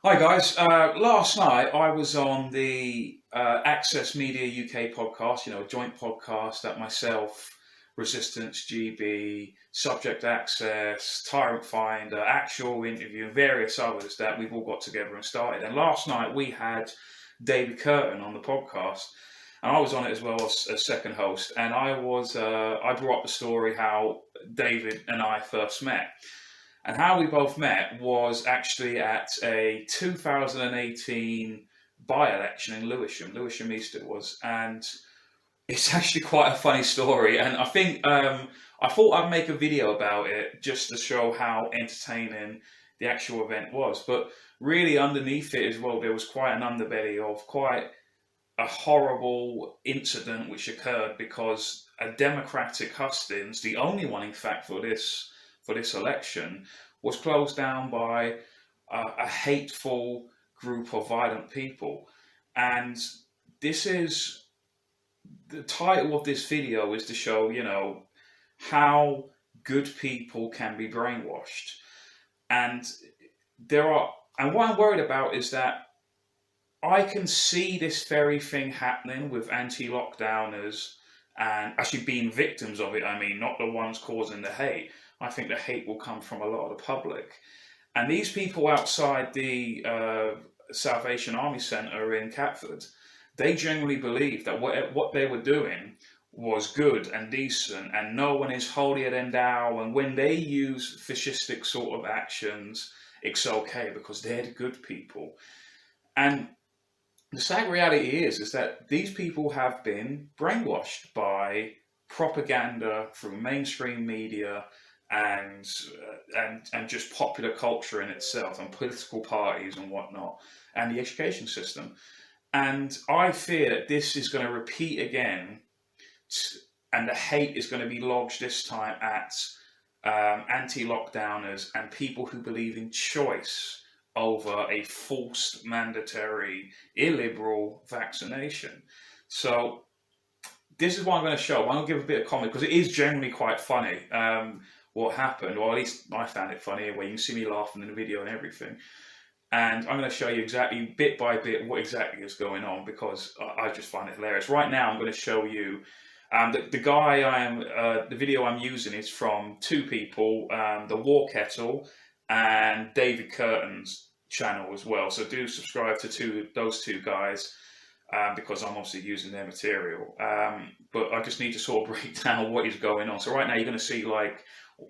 Hi guys. Last night I was on the Access Media UK podcast, a joint podcast that myself, Resistance GB, Subject Access, Tyrant Finder, Actual Interview, and various others that we've all got together and started. And last night we had David Kurten on the podcast, and I was on it as well as second host. And I brought up the story how David and I first met. And how we both met was actually at a 2018 by-election in Lewisham East it was. And it's actually quite a funny story. And I think I thought I'd make a video about it just to show how entertaining the actual event was. But really underneath it as well, there was quite an underbelly of quite a horrible incident which occurred because a Democratic hustings, the only one in fact for this election, was closed down by a hateful group of violent people. And this is the title of this video is to show, how good people can be brainwashed. And and what I'm worried about is that I can see this very thing happening with anti-lockdowners and actually being victims of it. I mean, not the ones causing the hate. I think the hate will come from a lot of the public. And these people outside the Salvation Army Centre in Catford, they genuinely believe that what they were doing was good and decent, and no one is holier than thou. And when they use fascistic sort of actions, it's okay because they're the good people. And the sad reality is that these people have been brainwashed by propaganda through mainstream media and just popular culture in itself, and political parties and whatnot, and the education system. And I fear that this is going to repeat again, and the hate is going to be lodged this time at anti-lockdowners and people who believe in choice over a forced, mandatory, illiberal vaccination. So this is what I'm going to show. I'm going to give a bit of comment because it is generally quite funny. What happened, or at least I found it funny, where you can see me laughing in the video and everything. And I'm going to show you exactly, bit by bit, what exactly is going on, because I just find it hilarious. Right now, I'm going to show you the video I'm using is from two people, the War Kettle and David Kurten's channel as well. So do subscribe to those two guys. Because I'm obviously using their material, but I just need to sort of break down what is going on. So right now you're going to see like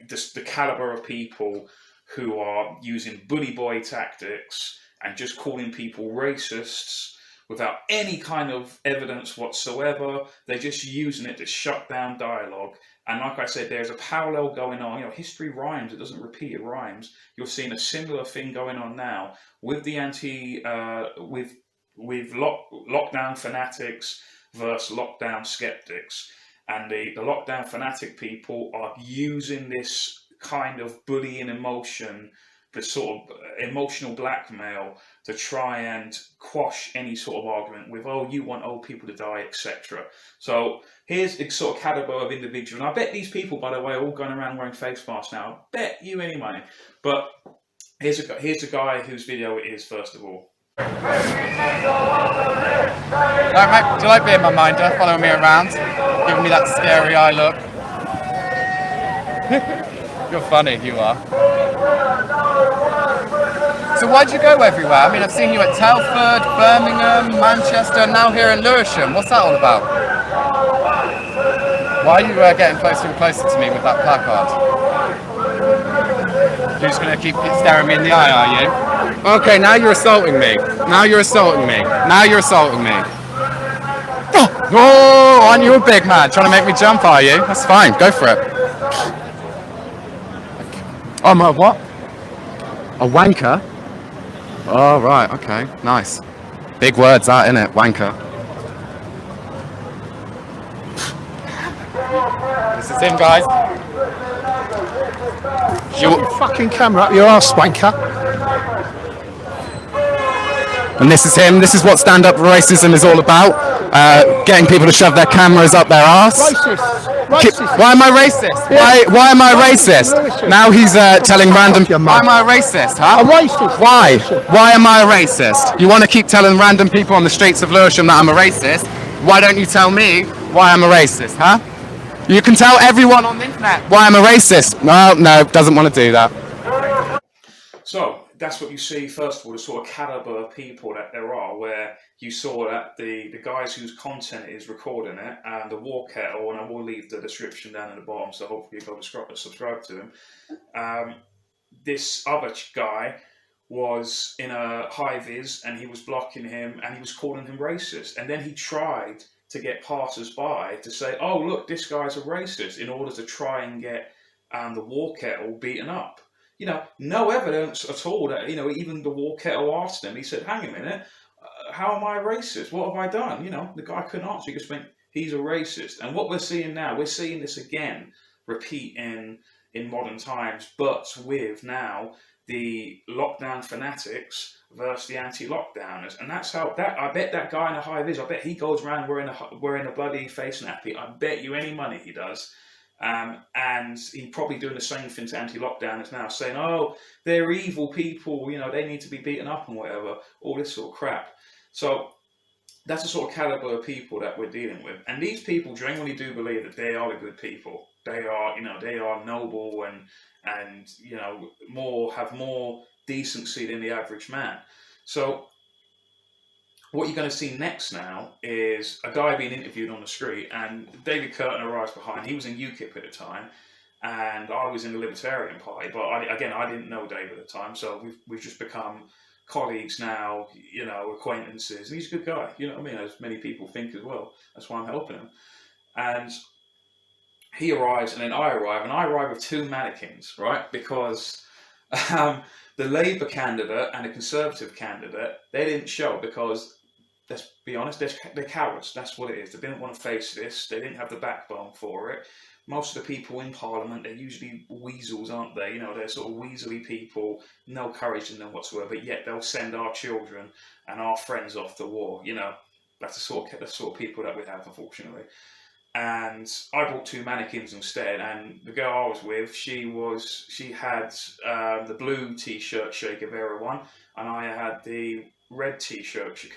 the caliber of people who are using bully boy tactics and just calling people racists without any kind of evidence whatsoever. They're just using it to shut down dialogue. And like I said, there's a parallel going on. History rhymes. It doesn't repeat, it rhymes. You're seeing a similar thing going on now with the with lockdown fanatics versus lockdown skeptics. And the lockdown fanatic people are using this kind of bullying emotion, this sort of emotional blackmail, to try and quash any sort of argument with, oh, you want old people to die, etc. So here's the sort of caliber of individual. And I bet these people, by the way, are all going around wearing face masks now. I bet you any money. But here's a guy whose video it is, first of all. Right, mate, do you like being my minder, following me around, giving me that scary eye look? You're funny, you are. So why'd you go everywhere? I mean, I've seen you at Telford, Birmingham, Manchester, and now here in Lewisham. What's that all about? Why are you getting closer and closer to me with that placard? You're just going to keep staring me in the eye, are you? Okay, now you're assaulting me. Now you're assaulting me. Now you're assaulting me. Oh, aren't you a big man? Trying to make me jump, are you? That's fine, go for it. Oh, my what? A wanker? Oh, right, okay, nice. Big words, that, innit? Wanker. This is him, guys. You fucking camera up your arse, wanker. And this is him. This is what stand-up racism is all about. Getting people to shove their cameras up their arse. Racist. Why am I racist? Why am I racist? Now he's telling random. Why am I a racist? Huh? A racist. Why? Why am I a racist? You want to keep telling random people on the streets of Lewisham that I'm a racist? Why don't you tell me why I'm a racist? Huh? You can tell everyone on the internet why I'm a racist. No, doesn't want to do that. So that's what you see, first of all, the sort of caliber of people that there are, where you saw that the guys whose content is recording it, and the War Kettle, and I will leave the description down at the bottom, so hopefully you'll go subscribe to him. This other guy was in a high-vis, and he was blocking him, and he was calling him racist. And then he tried to get passers-by to say, oh, look, this guy's a racist, in order to try and get the War Kettle beaten up. You know, no evidence at all that, you know, even the War Kettle asked him, he said, hang a minute, how am I a racist? What have I done? You know, the guy couldn't answer. He just went, he's a racist. And what we're seeing now, we're seeing this again repeat in modern times, but with now the lockdown fanatics versus the anti-lockdowners. And that's how, I bet that guy in a high vis, I bet he goes around wearing a bloody face nappy. I bet you any money he does. And he's probably doing the same thing to anti-lockdowners now, saying, oh, they're evil people, you know, they need to be beaten up and whatever, all this sort of crap. So that's the sort of caliber of people that we're dealing with. And these people genuinely do believe that they are the good people. They are, you know, they are noble and you know, have more decency than the average man. So what you're going to see next now is a guy being interviewed on the street, and David Kurten arrives behind. He was in UKIP at the time, and I was in the Libertarian Party. But I didn't know David at the time, so we've just become colleagues now, you know, acquaintances. And he's a good guy, you know what I mean, as many people think as well. That's why I'm helping him. And he arrives, and then I arrive with two mannequins, right? Because the Labour candidate and the Conservative candidate, they didn't show because, let's be honest, they're cowards. That's what it is. They didn't want to face this. They didn't have the backbone for it. Most of the people in Parliament, they're usually weasels, aren't they? You know, they're sort of weaselly people, no courage in them whatsoever, yet they'll send our children and our friends off to war. You know, that's the sort of people that we have, unfortunately. And I bought two mannequins instead, and the girl I was with, she had the blue t-shirt Che Guevara one, and I had the red t-shirt Che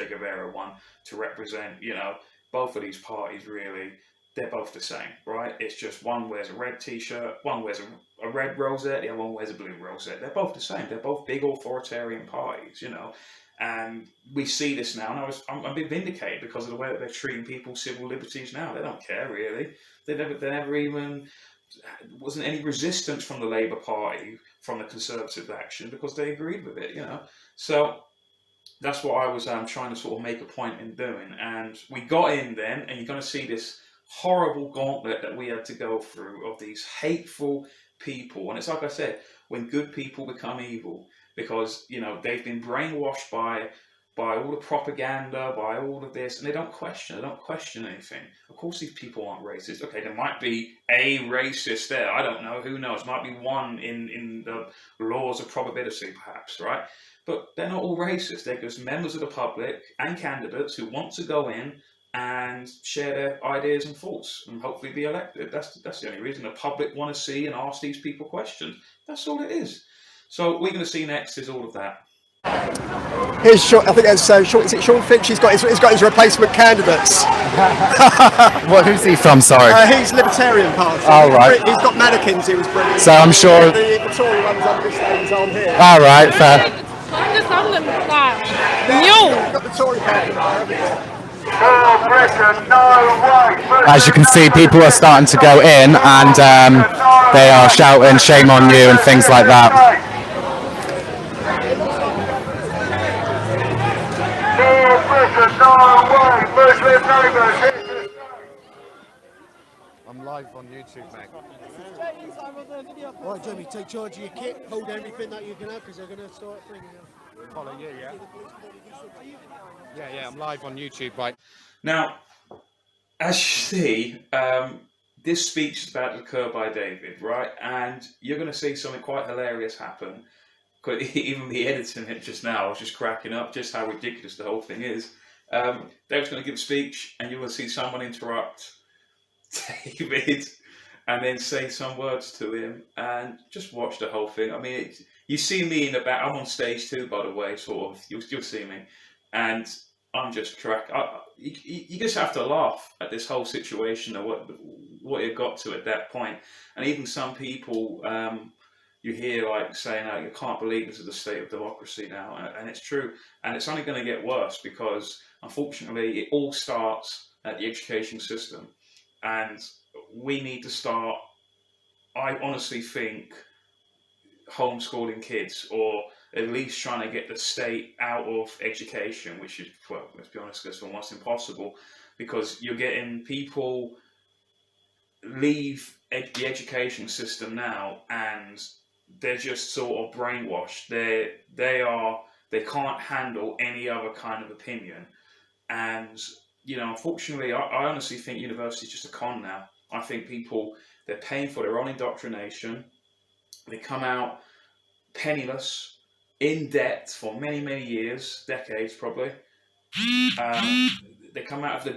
Guevara one, to represent, you know, both of these parties. Really, they're both the same, right? It's just one wears a red t-shirt, one wears a red rosette, the other one wears a blue rosette. They're both the same. They're both big authoritarian parties, you know. And we see this now, and I'm a bit vindicated because of the way that they're treating people's civil liberties now. They don't care, really. They never even, wasn't any resistance from the Labour Party, from the Conservative action, because they agreed with it, you know. So that's what I was trying to sort of make a point in doing. And we got in then, and you're going to see this horrible gauntlet that we had to go through of these hateful people. And it's like I said, when good people become evil, because, you know, they've been brainwashed by all the propaganda, by all of this, and they don't question anything. Of course these people aren't racist. Okay, there might be a racist there, I don't know, who knows, might be one in the laws of probability perhaps, right? But they're not all racist. They're just members of the public and candidates who want to go in and share their ideas and thoughts and hopefully be elected. That's the only reason. The public want to see and ask these people questions. That's all it is. So what we're going to see next is all of that. Here's Sean, I think that's is it Sean Finch? He's got his replacement candidates. Well, who's he from? Sorry. He's Libertarian Party. Oh, right. He's got mannequins. He was brilliant. So I'm sure. The Tory ones on this lady's on here. All right, fair. Got the Tory party there. As you can see, people are starting to go in, and they are shouting "shame on you" and things like that. I'm live on YouTube, mate. Right, Jamie, take charge of your kit, hold everything that you can have, because they're going to start bringing you. Follow you, yeah? Yeah, I'm live on YouTube, right? Now, as you see, this speech is about to occur by David, right? And you're going to see something quite hilarious happen. Even me editing it just now, I was just cracking up just how ridiculous the whole thing is. David's going to give a speech, and you will see someone interrupt David, and then say some words to him and just watch the whole thing. I mean, you see me in the back. I'm on stage too, by the way, sort of. You'll see me. And I'm just you just have to laugh at this whole situation and what it got to at that point. And even some people you hear like saying, "Oh, you can't believe this is the state of democracy now," and it's true. And it's only going to get worse because, unfortunately, it all starts at the education system, and we need to start. I honestly think homeschooling kids, or at least trying to get the state out of education, which is, well, let's be honest, it's almost impossible, because you're getting people leave the education system now and they're just sort of brainwashed. They can't handle any other kind of opinion. And, you know, unfortunately, I honestly think university is just a con now. I think people, they're paying for their own indoctrination. They come out penniless, in debt for many, many years, decades probably. They come out of a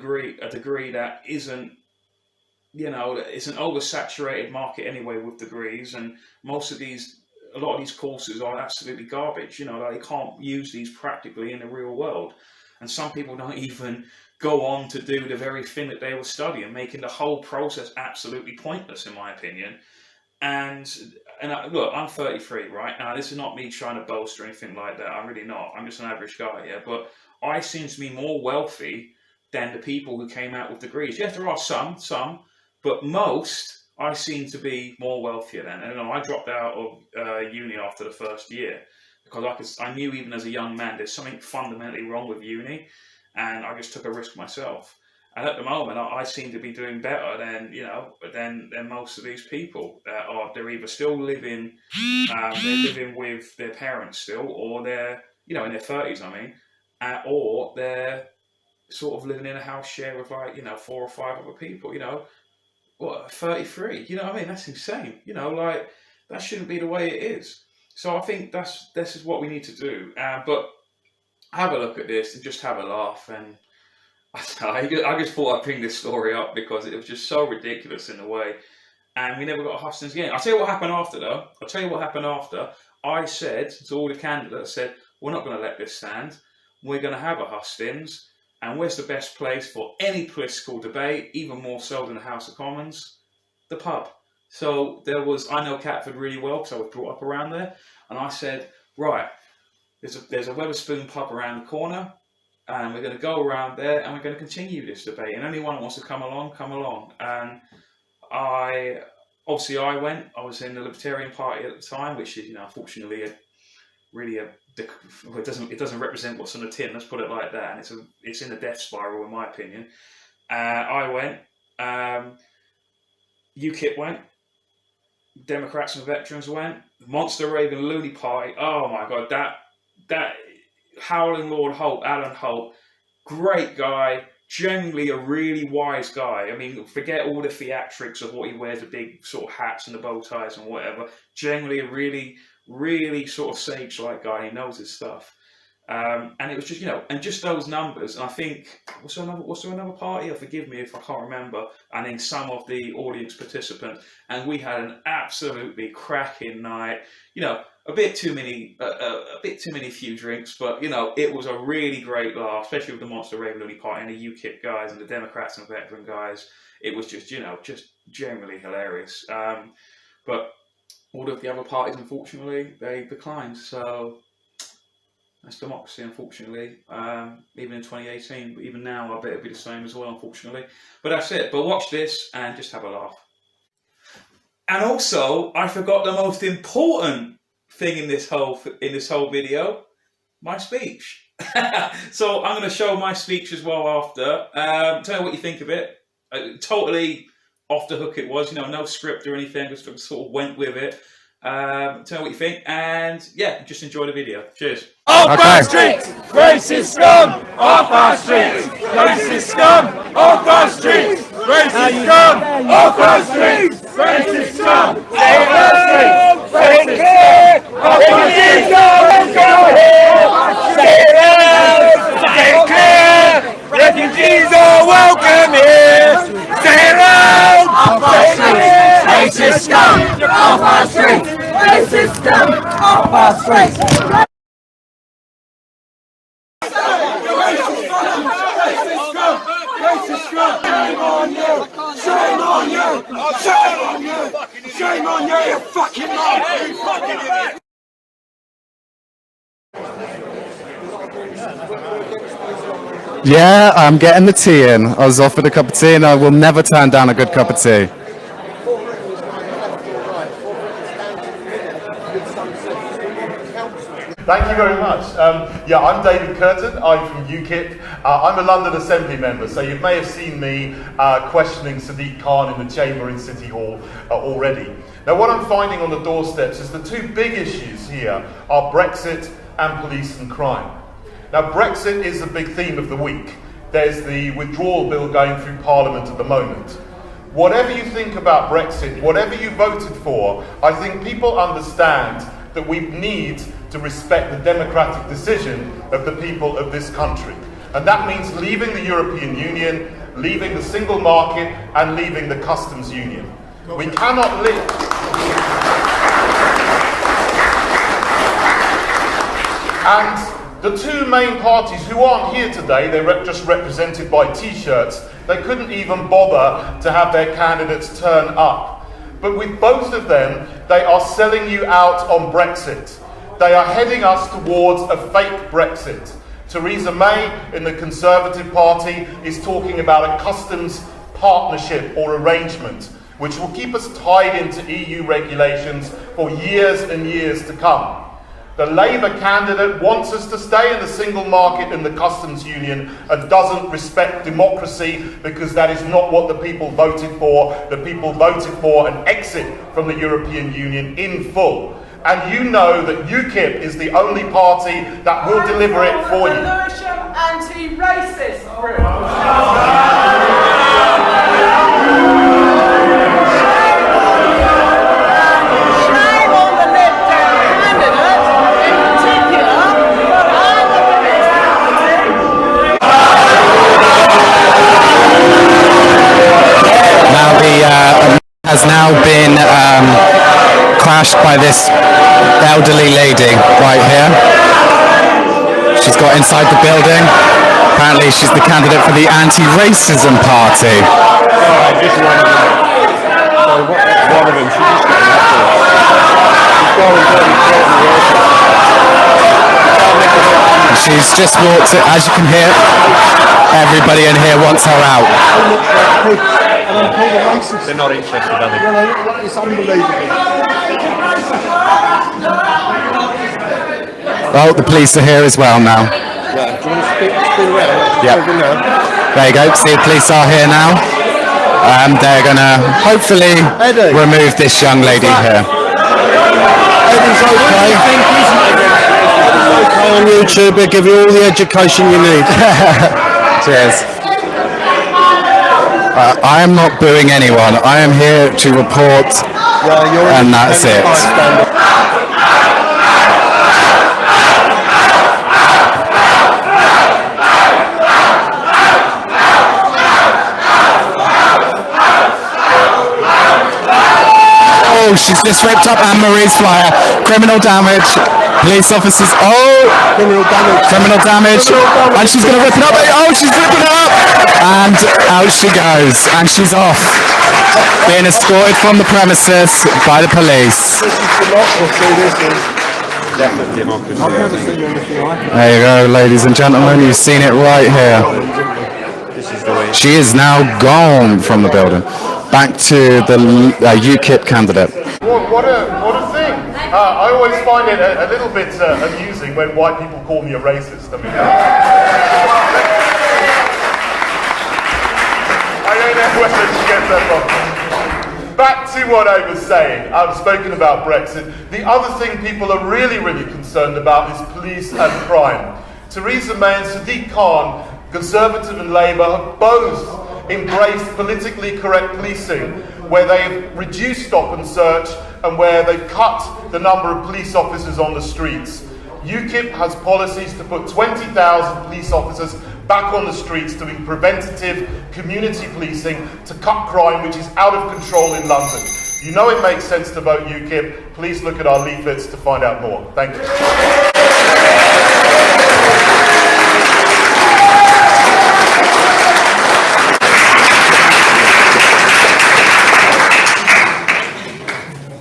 degree that isn't, you know, it's an oversaturated market anyway with degrees, and a lot of these courses are absolutely garbage. You know, like they can't use these practically in the real world. And some people don't even go on to do the very thing that they were studying, making the whole process absolutely pointless, in my opinion. And look, I'm 33, right? Now, this is not me trying to boast or anything like that. I'm really not. I'm just an average guy, yeah? But I seem to be more wealthy than the people who came out with degrees. Yes, there are some, but most, I seem to be more wealthier than. And I dropped out of uni after the first year because I knew even as a young man there's something fundamentally wrong with uni, and I just took a risk myself. And at the moment, I seem to be doing better than most of these people. They're either still living, they're living with their parents still, or they're, you know, in their 30s, I mean, or they're sort of living in a house share with, like, you know, 4 or 5 other people. You know, what, 33? You know what I mean? That's insane. You know, like, that shouldn't be the way it is. So I think this is what we need to do. But have a look at this and just have a laugh. And I just thought I'd bring this story up because it was just so ridiculous in a way. And we never got a hustings again. I'll tell you what happened after, though. I said to all the candidates, we're not going to let this stand. We're going to have a hustings. And where's the best place for any political debate, even more so than the House of Commons? The pub. So I know Catford really well because I was brought up around there. And I said, right, there's a Wetherspoon pub around the corner. And we're going to go around there and we're going to continue this debate. And anyone who wants to come along, come along. And I went. I was in the Libertarian Party at the time, which is, you know, unfortunately, it doesn't represent what's on the tin. Let's put it like that. And it's in a death spiral, in my opinion. I went. UKIP went. Democrats and Veterans went. Monster Raven Looney Party. Oh my God, that. Howling Lord Hope, Alan Hope, great guy, generally a really wise guy. I mean, forget all the theatrics of what he wears, the big sort of hats and the bow ties and whatever. Generally a really, really sort of sage-like guy. He knows his stuff. And it was just, you know, and just those numbers. And I think, was there another party? Forgive me if I can't remember. And then some of the audience participants. And we had an absolutely cracking night. You know, a bit too many few drinks, but, you know, it was a really great laugh, especially with the Monster Raven Looney Party and the UKIP guys and the Democrats and Veteran guys. It was just, you know, just generally hilarious. But all of the other parties, unfortunately, they declined. So that's democracy, unfortunately. Even in 2018, but even now, I bet it'll be the same as well, unfortunately. But that's it. But watch this and just have a laugh. And also, I forgot the most important thing in this whole video, my speech. So I'm going to show my speech as well after. Tell me what you think of it. Totally off the hook it was, you know, no script or anything, just sort of went with it. Tell me what you think, and yeah, just enjoy the video. Cheers. Off our streets, racist scum! Off our streets, racist scum! Off our streets, racist scum! Off our streets, racist scum! Off our streets, racist scum! Off our streets, stay clear! Refugees are welcome here! Stay alive! scum off our streets. Shame on you! Shame on you! Shame on you! Shame on you, you fucking lot! You fucking idiot! Yeah, I'm getting the tea in. I was offered a cup of tea and I will never turn down a good cup of tea. Thank you very much. Yeah, I'm David Kurten. I'm from UKIP. I'm a London Assembly member, so you may have seen me questioning Sadiq Khan in the chamber in City Hall already. Now, what I'm finding on the doorsteps is the two big issues here are Brexit and police and crime. Now, Brexit is a big theme of the week. There's the withdrawal bill going through Parliament at the moment. Whatever you think about Brexit, whatever you voted for, I think people understand that we need to respect the democratic decision of the people of this country. And that means leaving the European Union, leaving the single market, and leaving the customs union. We cannot live. And the two main parties who aren't here today, they're just represented by T-shirts, they couldn't even bother to have their candidates turn up. But with both of them, they are selling you out on Brexit. They are heading us towards a fake Brexit. Theresa May in the Conservative Party is talking about a customs partnership or arrangement, which will keep us tied into EU regulations for years and years to come. The Labour candidate wants us to stay in the single market and the customs union and doesn't respect democracy because that is not what the people voted for. The people voted for an exit from the European Union in full. And you know that UKIP is the only party that will deliver it for you. Anti-racist group. Has now been clashed by this elderly lady right here. She's got inside the building. Apparently she's the candidate for the anti-racism party. Just one of them. So one of them, she just got She's just walked in, as you can hear, everybody in here wants her out. They're not interested, are they? It's unbelievable. Well, the police are here as well now. Yeah, do you want to spin around? Yep. There you go, see the police are here now. They're going to hopefully remove this young lady here. Eddie's okay. Okay on YouTube, they give you all the education you need. Cheers. I am not booing anyone. I am here to report, and that's it. Oh, she's just ripped up Anne-Marie's flyer. Criminal damage. Police officers. Oh, criminal damage. And she's going to rip it up. Oh, she's ripping it up. And out she goes. And she's off. Being escorted from the premises by the police. Definitely democracy. There you go, ladies and gentlemen. You've seen it right here. This is the way. She is now gone from the building. Back to the UKIP candidate. What a thing! I always find it a little bit amusing when white people call me a racist. I mean, I don't know whether she gets that from. Back to what I was saying. I've spoken about Brexit. The other thing people are really concerned about is police and crime. Theresa May and Sadiq Khan, Conservative and Labour, have both embraced politically correct policing, where they've reduced stop and search and where they've cut the number of police officers on the streets. UKIP has policies to put 20,000 police officers back on the streets, doing preventative community policing to cut crime, which is out of control in London. You know it makes sense to vote UKIP. Please look at our leaflets to find out more. Thank you.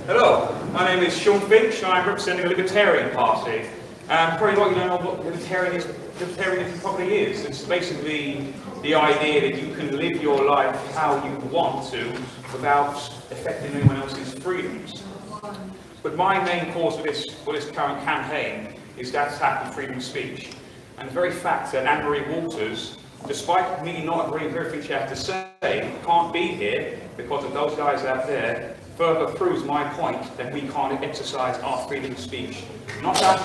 Hello, my name is Sean Finch and I'm representing the Libertarian Party. Probably what you don't know what libertarianism probably is. It's basically the idea that you can live your life how you want to without affecting anyone else's freedoms. But my main cause for this current campaign is to attack freedom of speech. And the very fact that Anne-Marie Walters, despite me not agreeing with everything she has to say, can't be here because of those guys out there, further proves my point that we can't exercise our freedom of speech. Not that.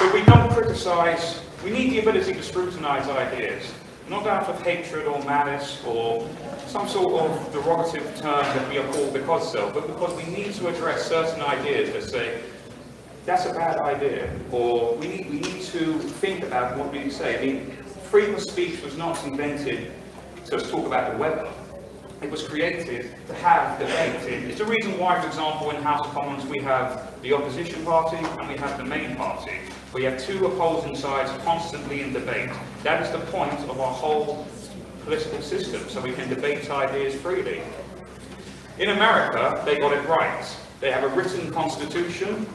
But we don't criticise, we need the ability to scrutinise ideas, not out of hatred or malice or some sort of derogative term that we are called because so, but because we need to address certain ideas that say, that's a bad idea, or we need to think about what we say. I mean, freedom of speech was not invented to talk about the weather. It was created to have debate in. It's the reason why, for example, in the House of Commons we have the opposition party and we have the main party. We have two opposing sides constantly in debate. That is the point of our whole political system, so we can debate ideas freely. In America, they got it right. They have a written constitution,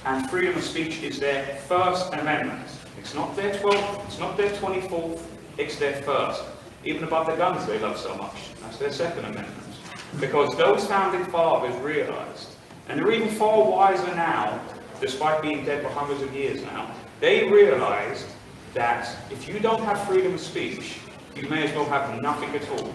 and freedom of speech is their First Amendment. It's not their 12th, it's not their 24th, it's their first. Even above the guns they love so much. That's their Second Amendment. Because those founding fathers realised, and they're even far wiser now, despite being dead for hundreds of years now, they realised that if you don't have freedom of speech, you may as well have nothing at all.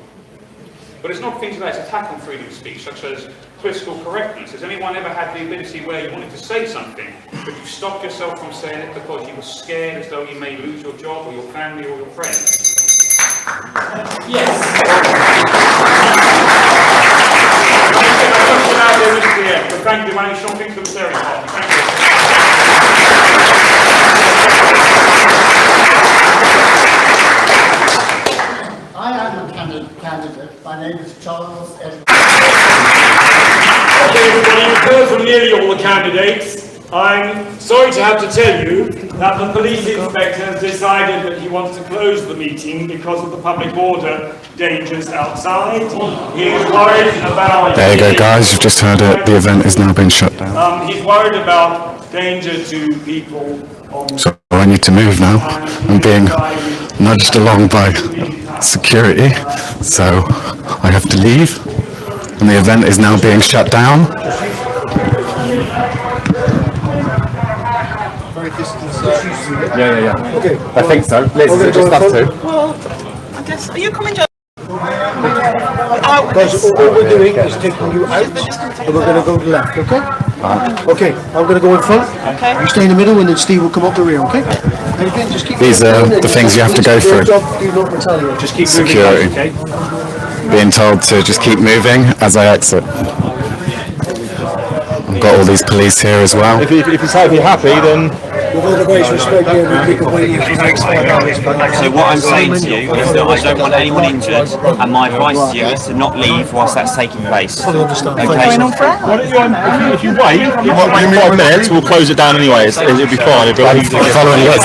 But it's not things like attack on freedom of speech, such as political correctness. Has anyone ever had the ability where you wanted to say something, but you stopped yourself from saying it because you were scared as though you may lose your job or your family or your friends? Yes. But thank you, my name is Sean Finch, the Libertarian Party. Thank you. I am a candidate. My name is Charles Edward. Okay, everybody, you've heard from nearly all the candidates. I'm sorry to have to tell you that the police inspector has decided that he wants to close the meeting because of the public order dangers outside. He is worried about... There you go, guys. You've just heard it. The event is now being shut down. He's worried about danger to people on... So I need to move now. I'm being nudged along by security, so I have to leave. And the event is now being shut down. Yeah. Okay. I think so. Liz, is it just us two? Well, I guess. Are you coming, John? Guys, all we're doing is taking you out, and we're going to go to the left, okay? Okay, I'm going to go in front. Okay. You stay in the middle, and then Steve will come up the rear, okay? And again, just keep These are the things you have to go through. Do not retaliate. Just keep Security. moving, okay? Being told to just keep moving as I exit. I've got all these police here as well. If he's happy, then... With all the great respect here, we can wait for the next 5 hours. So what I'm saying to you is that I don't want anyone injured, and my advice to you is to not leave whilst that's taking place. I understand. Okay? Why don't you, if you wait, in 5 minutes, we'll close it down anyway. It'll be fine. I'm following Liz.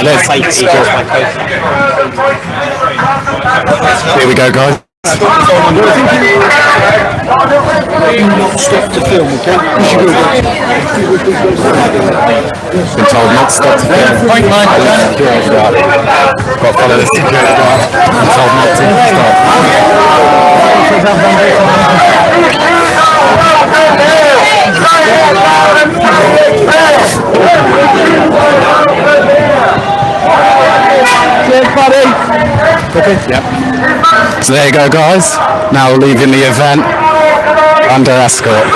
Here we go, guys. Do not stop to film, okay? Been told not to stop to film. Point line, security guard. Got to follow the security guard. Been told not to stop. Cheers, buddy. Okay. Yep. So there you go, guys. Now leaving the event under escort.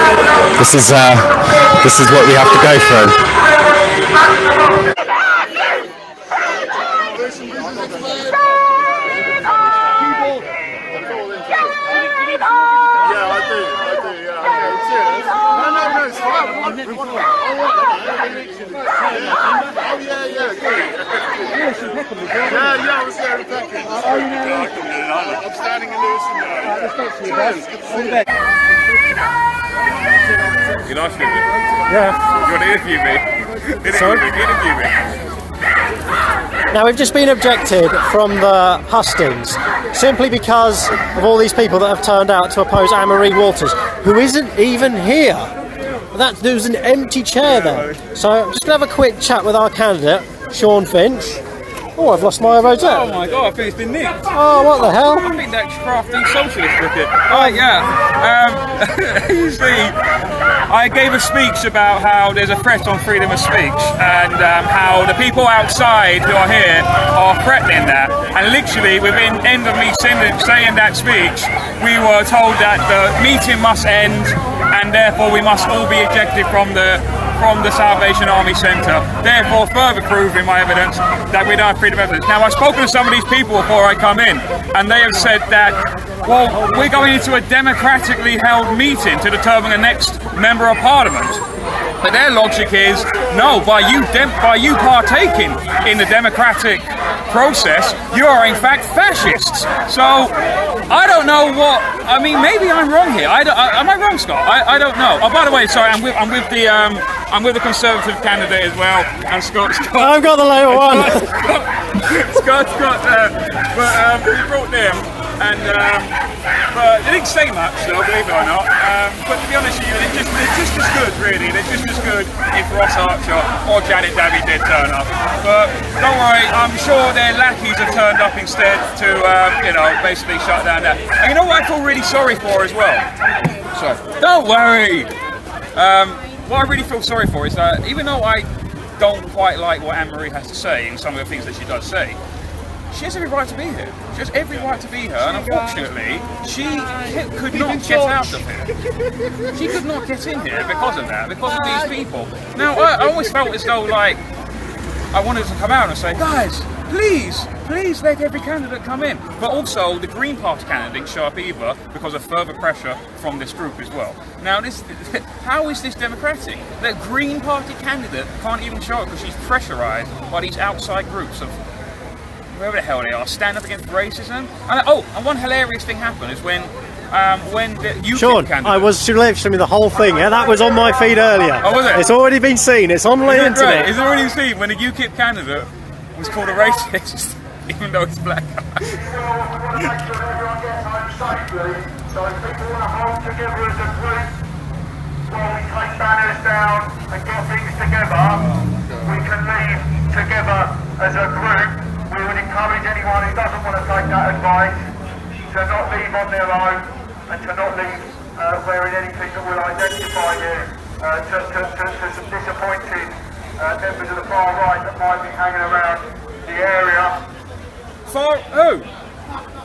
This is what we have to go through. Yeah, I do, yeah. Okay, cheers. No, it's fine. I was there in Beckett. I'm standing in Lewis. You're not stupid. Yeah. You want to interview me? Interview me. Now we've just been objected from the hustings simply because of all these people that have turned out to oppose Anne-Marie Walters, who isn't even here. There's an empty chair there. So I'm just going to have a quick chat with our candidate, Sean Finch. Oh, I've lost my rosette. Oh my god, I think it's been nicked. Oh, what the hell? I think that's crafty socialist cricket. Oh yeah. Usually, I gave a speech about how there's a threat on freedom of speech and how the people outside who are here are threatening that. And literally, within end of me saying that speech, we were told that the meeting must end and therefore we must all be ejected from the Salvation Army Centre, therefore further proving my evidence that we don't have freedom of evidence. Now, I've spoken to some of these people before I come in, and they have said that, well, we're going into a democratically held meeting to determine the next Member of Parliament. But their logic is, no, by you partaking in the democratic process, you are in fact fascists. So, I don't know what, I mean, maybe I'm wrong here. Am I wrong, Scott? I don't know. Oh, by the way, sorry, I'm with the Conservative candidate as well, and Scott's got... I've got the later one. Scott's got, we brought them, and but they didn't say much, though, believe it or not. But to be honest with you, they're just as good, really. They're just as good if Ross Archer or Janet Davey did turn up. But don't worry, I'm sure their lackeys have turned up instead to, basically shut down that. And you know what I feel really sorry for as well? Sorry. Don't worry. What I really feel sorry for is that even though I don't quite like what Anne-Marie has to say and some of the things that she does say, she has every right to be here. She has every right to be here, and unfortunately, she could not get out of here. She could not get in here because of that, because of these people. Now, I always felt as though, like, I wanted to come out and say, guys, please let every candidate come in. But also, the Green Party candidate didn't show up either because of further pressure from this group as well. Now, how is this democratic? The Green Party candidate can't even show up because she's pressurised by these outside groups of whoever the hell they are, stand up against racism. And one hilarious thing happened is when the UKIP Sean, candidate... I was live streaming the whole thing. Yeah, that was on my feed earlier. Oh, was it? It's already been seen. It's on the internet. It's already seen when the UKIP candidate was called a racist, even though he's black. So if people want to hold together as a group while we take banners down and get things together, we can leave together as a group. We would encourage anyone who doesn't want to take that advice to not leave on their own and to not leave wearing anything that will identify you to some disappointed members of the far right that might be hanging around the area. Far who?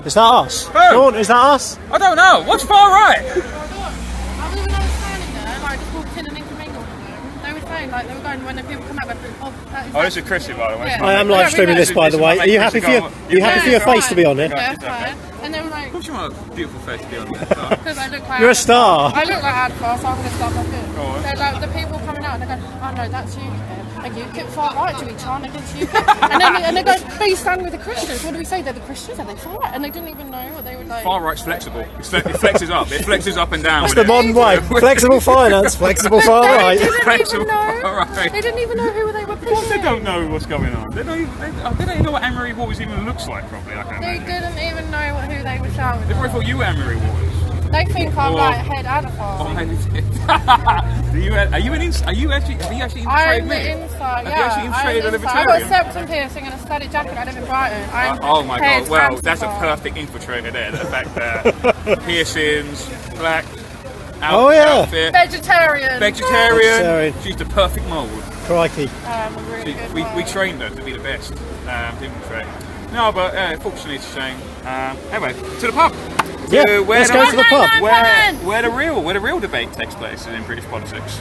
Is that us? Who? Sean, is that us? I don't know. What's far right? When I was standing there, like, walked in and intermingled with them, they were saying, like, they were going, when the people come out, Oh, this is Chrissy, by the way. Yeah. I am live streaming this, by the way. Are you happy for your face to be on it? Yeah, fine. And they were like... Of course you want a beautiful face to be on there. Because I look like... You're a star. I look like Adfa, so I'm going to start my film. Go on. They're like, the people coming out and they're going, oh no, that's UKIP. And UKIP far right, do we chant against UKIP? and they go, but you stand with the Christians. What do we say? They're the Christians, are they far right? And they didn't even know what they were like. Far right's flexible. It flexes up. It flexes up and down. That's the modern way. Flexible finance, flexible far right. They didn't even know who they were pushing. Of course they don't know what's going on. They don't even know what Anne-Marie Waters even looks like, probably. They didn't even know who they were shouting. They probably thought you were Anne-Marie Waters. They think I'm like head Adfa. Have you actually infiltrated I'm me? inside, Have you actually infiltrated a I've got libertarian? septum piercing and a studded jacket. I live in Brighton. Oh my god, well, that's a Antifa. perfect infiltrator there. The fact that piercings, black, yeah. Vegetarian. She's the perfect mould. Crikey. We trained her to be the best to infiltrate. No, but fortunately it's a shame. Anyway, to the pub. Yeah, let's go to the pub. Where the real debate takes place in British politics.